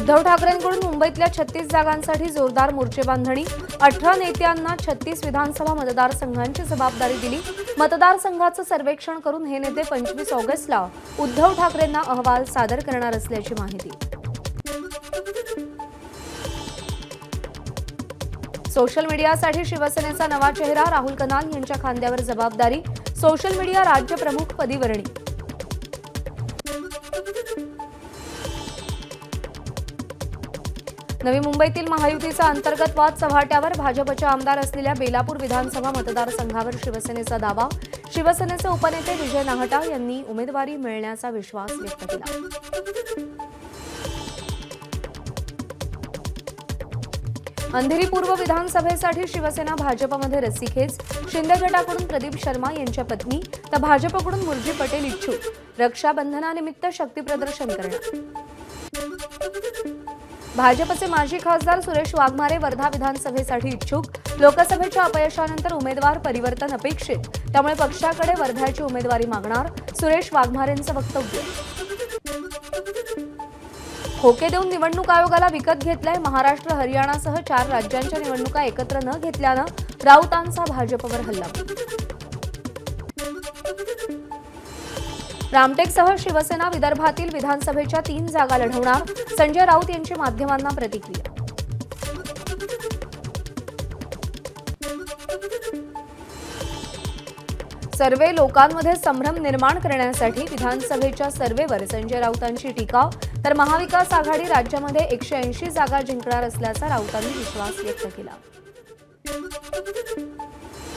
उद्धव ठाकरेंकडून मुंबईतल्या 36 जागांसाठी जोरदार मोर्चेबांधणी। 18 नेत्यांना 36 विधानसभा मतदारसंघांची जबाबदारी दिली। मतदारसंघाचं सर्वेक्षण करून हे नेते 25 ऑगस्टला उद्धव ठाकरेंना अहवाल सादर करणार असल्याची माहिती। सोशल मीडियासाठी शिवसेनेचा नवा चेहरा राहुल कनाल यांच्या खांद्यावर जबाबदारी। सोशल मीडिया राज्य प्रमुख पदी वर्णी। नवी मुंबईतील महायुतीचा अंतर्गत वाद चव्हाट्यावर। भाजपचे आमदार असलेल्या बेलापूर विधानसभा मतदारसंघावर शिवसेनेचा दावा। शिवसेनेचे उपनेते विजय नाहटा यांनी उमेदवारी मिळण्याचा विश्वास व्यक्त केला। अंधेरी पूर्व विधानसभेसाठी शिवसेना भाजपमध्ये रस्सीखेच। शिंदे गटाकडून प्रदीप शर्मा यांच्या पत्नी तर भाजपकडून मुरजी पटेल इच्छुक। रक्षाबंधनानिमित्त शक्ती प्रदर्शन करणार। भाजपचे माजी खासदार सुरेश वाघमारे वर्धा विधानसभेसाठी इच्छुक। लोकसभेच्या अपयशानंतर उमेदवार परिवर्तन अपेक्षित, त्यामुळे पक्षाकडे वर्ध्याची उमेदवारी मागणार। सुरेश वाघमारेंचं वक्तव्य। होके देऊन निवडणूक आयोगाला विकत घेतलंय। महाराष्ट्र हरियाणासह 4 राज्यांच्या निवडणुका एकत्र न घेतल्यानं राऊतांचा भाजपवर हल्ला। रामटेकसह शिवसेना विदर्भातील विधानसभेच्या 3 जागा लढवणार। संजय राऊत यांची माध्यमांना प्रतिक्रिया। सर्वे लोकांमध्ये संभ्रम निर्माण करण्यासाठी विधानसभेच्या सर्वेवर संजय राऊतांची टीका। तर महाविकास आघाडी राज्यामध्ये 180 जागा जिंकणार असल्याचा राऊतांनी विश्वास व्यक्त केला।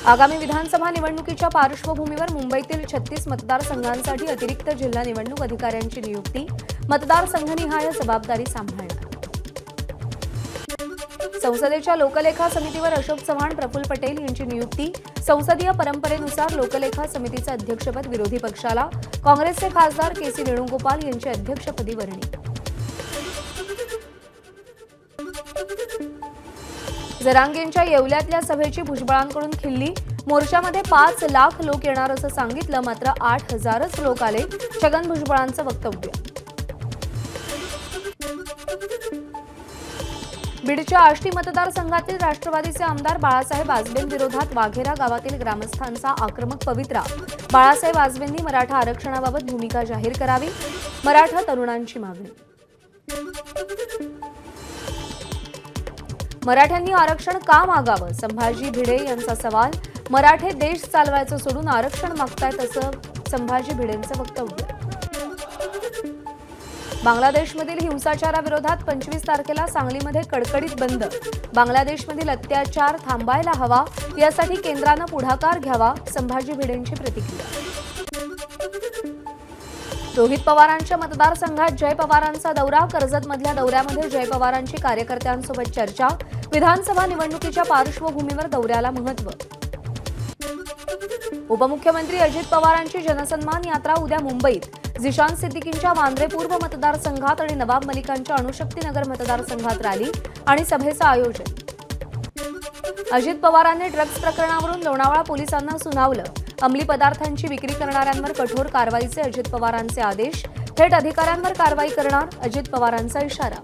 आगामी विधानसभा निवडणुकीच्या पार्श्वभूमीवर मुंबईतील 36 मतदारसंघांसाठी अतिरिक्त जिल्हा निवडणूक अधिकाऱ्यांची नियुक्ती। मतदारसंघनिहाय जबाबदारी सांभाळणार। संसदेच्या लोकलेखा समितीवर अशोक चव्हाण, प्रफुल्ल पटेल यांची नियुक्ती। संसदीय परंपरेनुसार लोकलेखा समितीचे अध्यक्षपद विरोधी पक्षाला। काँग्रेसचे खासदार के.सी. वेणुगोपाल यांची अध्यक्षपदी वर्णी। जरांगेंच्या येवल्यातल्या सभेची भुजबळांकडून खिल्ली। मोर्चामध्ये 5 लाख लोक येणार असं सांगितलं, मात्र 8,000च लोक आले। छगन भुजबळांचं वक्तव्य। बीडच्या आष्टी मतदारसंघातील राष्ट्रवादीचे आमदार बाळासाहेब आजबेंविरोधात वाघेरा गावातील ग्रामस्थांचा आक्रमक पवित्रा। बाळासाहेब आजबेंनी मराठा आरक्षणाबाबत भूमिका जाहीर करावी। मराठा तरुणांची मागणी। मराठ्यांनी आरक्षण का मागावं? संभाजी भिडे यांचा सवाल। मराठे देश चालवायचं सोडून आरक्षण मागतायत असं संभाजी भिडेंचं वक्तव्य। बांगलादेशमधील हिंसाचाराविरोधात 25 तारखेला सांगलीमध्ये कडकडीत बंद। बांगलादेशमधील अत्याचार थांबायला हवा, यासाठी केंद्रानं पुढाकार घ्यावा। संभाजी भिडेंची प्रतिक्रिया। रोहित पवारांच्या मतदारसंघात जय पवारांचा दौरा। कर्जतमधल्या दौऱ्यामध्ये जय पवारांची कार्यकर्त्यांसोबत चर्चा। विधानसभा निवडणुकीच्या पार्श्वभूमीवर दौऱ्याला महत्त्व। उपमुख्यमंत्री अजित पवारांची जनसन्मान यात्रा उद्या मुंबईत। झिशान सिद्दीकींच्या वांद्रे पूर्व मतदारसंघात आणि नवाब मलिकांच्या अणुशक्तीनगर मतदारसंघात रॅली आणि सभेचं आयोजन। अजित पवारांनी ड्रग्ज प्रकरणावरून लोणावळा पोलिसांना सुनावलं। अंमली पदार्थांची विक्री करणाऱ्यांवर कठोर कारवाईचे अजित पवारांचे आदेश। थेट अधिकाऱ्यांवर कारवाई करणार अजित पवारांचा इशारा।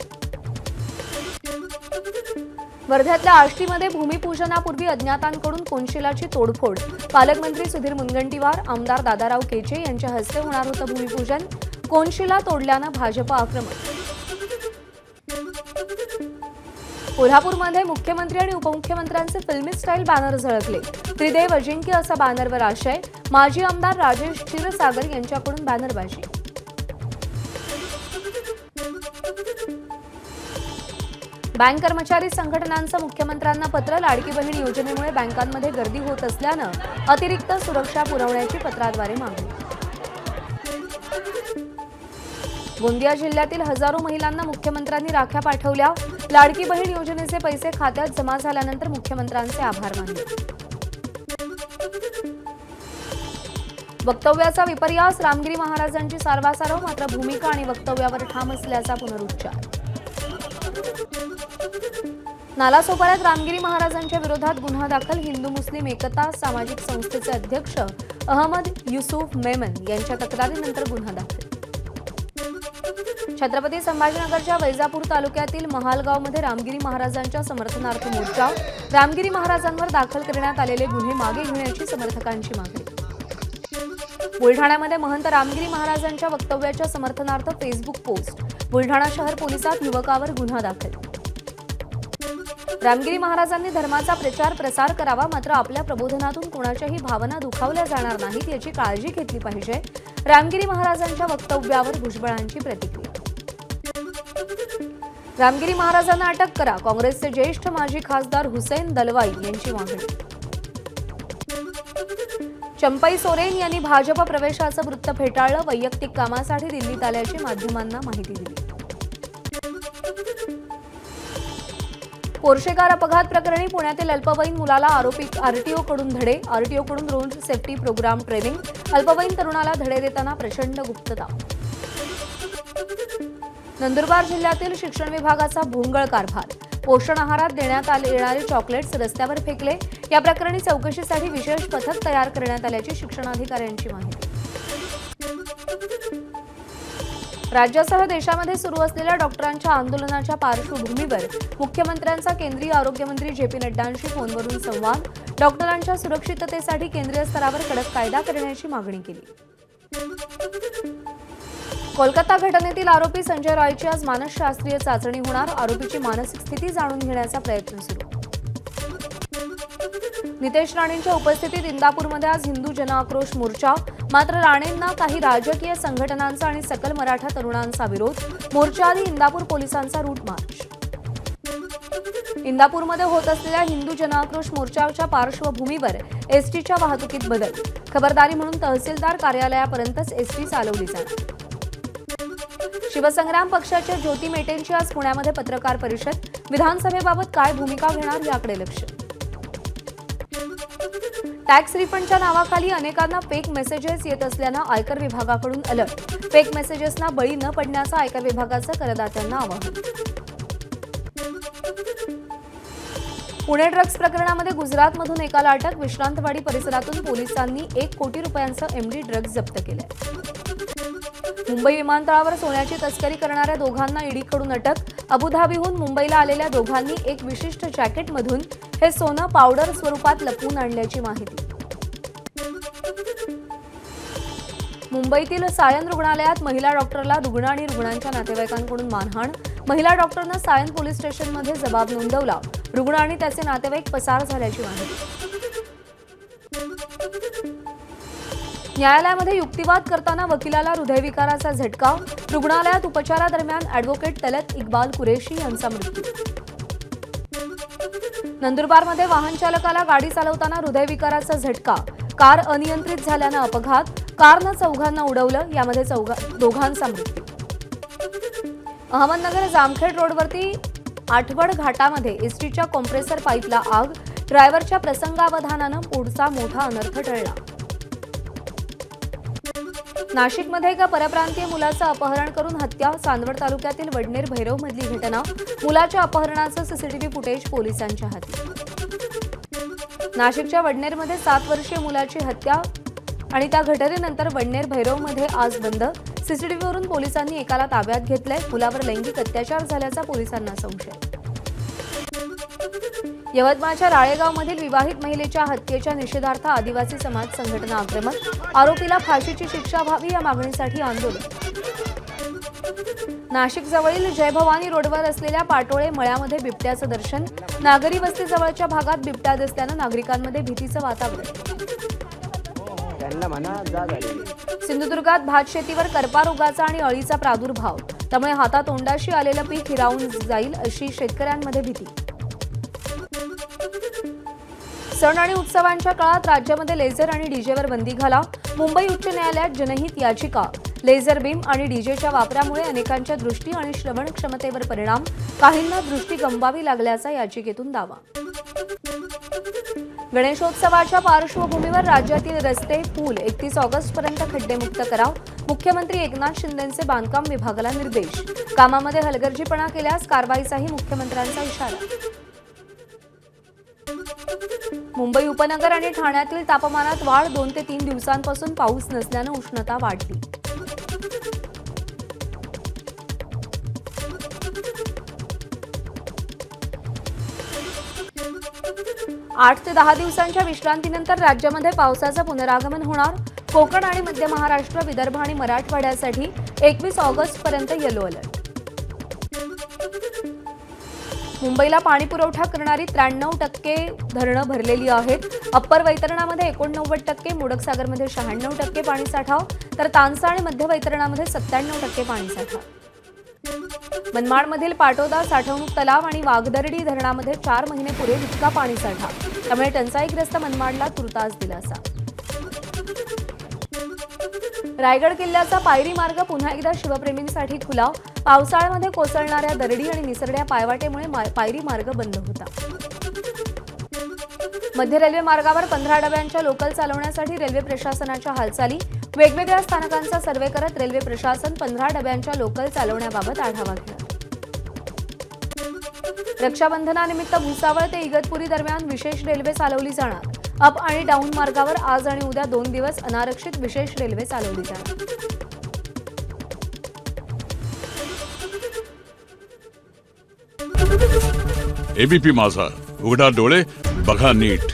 वर्ध्यातल्या आष्टीमध्ये भूमिपूजनापूर्वी अज्ञातांकडून कोनशिलाची तोडफोड। पालकमंत्री सुधीर मुनगंटीवार, आमदार दादाराव केचे यांच्या हस्ते होणार होतं भूमिपूजन। कोनशिला तोडल्यानं भाजप आक्रमक। कोल्हापूरमध्ये मुख्यमंत्री आणि उपमुख्यमंत्र्यांचे फिल्मी स्टाईल बॅनर झळकले। त्रिदेव अजिंक्य असा बॅनरवर आशय। माजी आमदार राजेश क्षीरसागर यांच्याकडून बॅनरबाजी। बँक कर्मचारी संघटनांचं मुख्यमंत्र्यांना पत्र। लाडकी बहीण योजनेमुळे बँकांमध्ये गर्दी होत असल्यानं अतिरिक्त सुरक्षा पुरवण्याची पत्राद्वारे मागणी। गोंदिया जिल्ह्यातील हजारो महिलांना मुख्यमंत्र्यांनी राख्या पाठवल्या। लाडकी बहीण योजनेचे पैसे खात्यात जमा झाल्यानंतर मुख्यमंत्र्यांचे आभार मानले। वक्तव्याचा विपर्यास। रामगिरी महाराजांची सारवासारव, मात्र भूमिका आणि वक्तव्यावर ठाम असल्याचा पुनरुच्चार। नालासोपाऱ्यात रामगिरी महाराजांच्या विरोधात गुन्हा दाखल। हिंदू मुस्लिम एकता सामाजिक संस्थेचे अध्यक्ष अहमद युसूफ मेमन यांच्या तक्रारीनंतर गुन्हा दाखल। छत्रपती संभाजीनगरच्या वैजापूर तालुक्यातील महालगावमध्ये रामगिरी महाराजांच्या समर्थनार्थ मोर्चा, रामगिरी महाराजांवर दाखल करण्यात आलेले गुन्हे मागे घेण्याची समर्थकांची मागणी। बुलढाण्यामध्ये महंत रामगिरी महाराजांच्या वक्तव्याच्या समर्थनार्थ फेसबुक पोस्ट, बुलढाणा शहर पोलिसात युवकावर गुन्हा दाखल। रामगिरी महाराजांनी धर्माचा प्रचार प्रसार करावा, मात्र आपल्या प्रबोधनातून कोणाच्याही भावना दुखावल्या जाणार नाहीत याची काळजी घेतली पाहिजे। रामगिरी महाराजांच्या वक्तव्यावर भुजबळांची प्रतिक्रिया। रामगिरी महाराजांना अटक करा, काँग्रेसचे ज्येष्ठ माजी खासदार हुसेन दलवाई यांची मागणी। चंपई सोरेन यांनी भाजप प्रवेशाचं वृत्त फेटाळलं, वैयक्तिक कामासाठी दिल्लीत आल्याची माध्यमांना माहिती दिली। पोर्शे कार अपघात प्रकरणी पुण्यातील अल्पवयीन मुलाला आरोपी आरटीओकडून धडे, आरटीओकडून रोड सेफ्टी प्रोग्राम ट्रेनिंग, अल्पवयीन तरुणाला धडे देताना प्रचंड गुप्तता। नंदुरबार जिल्ह्यातील शिक्षण विभागाचा भोंगळ कारभार, पोषण आहारात देण्यात येणारे चॉकलेट्स रस्त्यावर फेकले, या प्रकरणी चौकशीसाठी विशेष पथक तयार करण्यात आल्याची शिक्षणाधिकाऱ्यांची माहिती। राज्यासह देशामध्ये सुरू असलेल्या डॉक्टरांच्या आंदोलनाच्या पार्श्वभूमीवर मुख्यमंत्र्यांचा केंद्रीय आरोग्य मंत्री जे.पी. नड्डांशी फोनवरून संवाद, डॉक्टरांच्या सुरक्षिततेसाठी केंद्रीय स्तरावर कडक कायदा करण्याची मागणी केली। कोलकाता घटनेतील आरोपी संजय रॉयची आज मानसशास्त्रीय चाचणी होणार, आरोपीची मानसिक स्थिती जाणून घेण्याचा प्रयत्न सुरू। नितेश राणेंच्या उपस्थितीत इंदापूरमध्ये आज हिंदू जनआक्रोश मोर्चा, मात्र राणेंना काही राजकीय संघटनांचा आणि सकल मराठा तरुणांचा विरोध, मोर्चाआधी इंदापूर पोलिसांचा रूट मार्च। इंदापूरमध्ये होत असलेल्या हिंदू जनआक्रोश मोर्चाच्या पार्श्वभूमीवर एसटीच्या वाहतुकीत बदल, खबरदारी म्हणून तहसीलदार कार्यालयापर्यंतच एसटी चालवली जाणार। शिवसंग्राम पक्षाच्या ज्योती मेटेंची आज पुण्यामध्ये पत्रकार परिषद, विधानसभेबाबत काय भूमिका घेणार याकडे लक्ष। टॅक्स रिफंडच्या नावाखाली अनेकांना फेक मेसेजेस येत असल्यानं आयकर विभागाकडून अलर्ट, फेक मेसेजेसना बळी न पडण्याचं आयकर विभागाचं करदात्यांना आवाहन। पुणे ड्रग्ज प्रकरणामध्ये गुजरातमधून एकाला अटक, विश्रांतवाडी परिसरातून पोलिसांनी 1 कोटी रुपयांचं एमडी ड्रग्ज जप्त केलंय। मुंबई विमानतळावर सोन्याची तस्करी करणाऱ्या दोघांना ईडीकडून अटक, अबुधाबीहून मुंबईला आलेल्या दोघांनी एक विशिष्ट जॅकेटमधून हे सोनं पावडर स्वरूपात लपवून आणल्याची माहिती। मुंबईतील सायन रुग्णालयात महिला डॉक्टरला रुग्ण आणि रुग्णांच्या नातेवाईकांकडून मारहाण, महिला डॉक्टरनं सायन पोलीस स्टेशनमध्ये जबाब नोंदवला, रुग्ण आणि त्याचे नातेवाईक पसार झाल्याची माहिती। न्यायालयामध्ये युक्तिवाद करताना वकिलाला हृदयविकाराचा झटका, रुग्णालयात उपचारादरम्यान ॲडव्होकेट तलत इक्बाल कुरेशी यांचा मृत्यू। नंदुरबारमध्ये वाहन चालकाला गाडी चालवताना हृदयविकाराचा झटका, कार अनियंत्रित झाल्यानं अपघात, कारनं चौघांना उडवलं, यामध्ये दोघांचा मृत्यू। अहमदनगर जामखेड रोडवरती आठवड घाटामध्ये एसटीच्या कॉम्प्रेसर पाईपला आग, ड्रायव्हरच्या प्रसंगावधानानं पुढचा मोठा अनर्थ टळला। नाशिकमध्ये एका परप्रांतीय मुलाचं अपहरण करून हत्या, चांदवड तालुक्यातील वडनेर भैरवमधली घटना, मुलाच्या अपहरणाचं सीसीटीव्ही फुटेज पोलिसांच्या हाती। नाशिकच्या वडनेरमध्ये 7 वर्षीय मुलाची हत्या आणि त्या घटनेनंतर वडनेर भैरवमध्ये आज बंद, सीसीटीव्हीवरून पोलिसांनी एकाला ताब्यात घेतलंय, मुलावर लैंगिक अत्याचार झाल्याचा पोलिसांना संशय। यवतमाळच्या राळेगावमधील विवाहित महिलेच्या हत्येच्या निषेधार्थ आदिवासी समाज संघटना आक्रमक, आरोपीला फाशीची शिक्षा व्हावी या मागणीसाठी आंदोलन। नाशिकजवळील जयभवानी रोडवर असलेल्या पाटोळे मळ्यामध्ये बिबट्याचं दर्शन, नागरी वस्तीजवळच्या भागात बिबट्या दिसल्यानं नागरिकांमध्ये भीतीचं वातावरण। सिंधुदुर्गात भात शेतीवर करपा रोगाचा आणि अळीचा प्रादुर्भाव, त्यामुळे हातातोंडाशी आलेलं पीक हिरावून जाईल अशी शेतकऱ्यांमध्ये भीती। सण आणि उत्सवांच्या काळात राज्यामध्ये लेझर आणि डीजेवर बंदी घाला, मुंबई उच्च न्यायालयात जनहित याचिका, लेझर बीम आणि डीजेच्या वापरामुळे अनेकांच्या दृष्टी आणि श्रवण क्षमतेवर परिणाम, काहींना दृष्टी गमवावी लागल्याचा याचिकेतून दावा। गणेशोत्सवाच्या पार्श्वभूमीवर राज्यातील रस्ते, पूल 31 ऑगस्टपर्यंत खड्डेमुक्त करा, मुख्यमंत्री एकनाथ शिंदेंचे बांधकाम विभागाला निर्देश, कामामध्ये हलगर्जीपणा केल्यास कारवाईचाही मुख्यमंत्र्यांचा इशारा। मुंबई उपनगर आणि ठाण्यातील तापमानात वाढ, 2 ते 3 दिवसांपासून पाऊस नसल्यानं उष्णता वाढली। 8 ते 10 दिवसांच्या विश्रांतीनंतर राज्यामध्ये पावसाचं पुनरागमन होणार. कोकण आणि मध्य महाराष्ट्र, विदर्भ आणि मराठवाड्यासाठी 21 ऑगस्टपर्यंत येलो अलर्ट. मुंबईला पाणी पुरवठा करणारी 93% धरणं भरलेली आहेत. अप्पर वैतरणामध्ये 89%, मोडकसागरमध्ये 96% पाणीसाठा, तर तानसा आणि मध्य वैतरणामध्ये 97% पाणीसाठा. मनमाडमधील पाटोदा साठवणूक तलाव आणि वाघदरडी धरणामध्ये 4 महिने पुरेल इतका पाणीसाठा. त्यामुळे टंचाईग्रस्त मनमाडला तुर्तास दिलासा. रायगड किल्ल्याचा पायरी मार्ग पुन्हा एकदा शिवप्रेमींसाठी खुला. पावसाळ्यामध्ये कोसळणाऱ्या दरडी आणि निसरड्या पायवाटेमुळे पायरी मार्ग बंद होता. मध्य रेल्वे मार्गावर 15 डब्यांच्या लोकल चालवण्यासाठी रेल्वे प्रशासनाच्या हालचाली. वेगवेगळ्या स्थानकांचा सर्व्हे करत रेल्वे प्रशासन 15 डब्यांच्या लोकल चालवण्याबाबत आढावा घेणार. रक्षाबंधनानिमित्त भुसावळ ते इगतपुरी दरम्यान विशेष रेल्वे चालवली जाणार. अप आणि डाऊन मार्गावर आज आणि उद्या 2 दिवस अनारक्षित विशेष रेल्वे चालवली जाणार. एबीपी माझा, उघडा डोळे बघा नीट.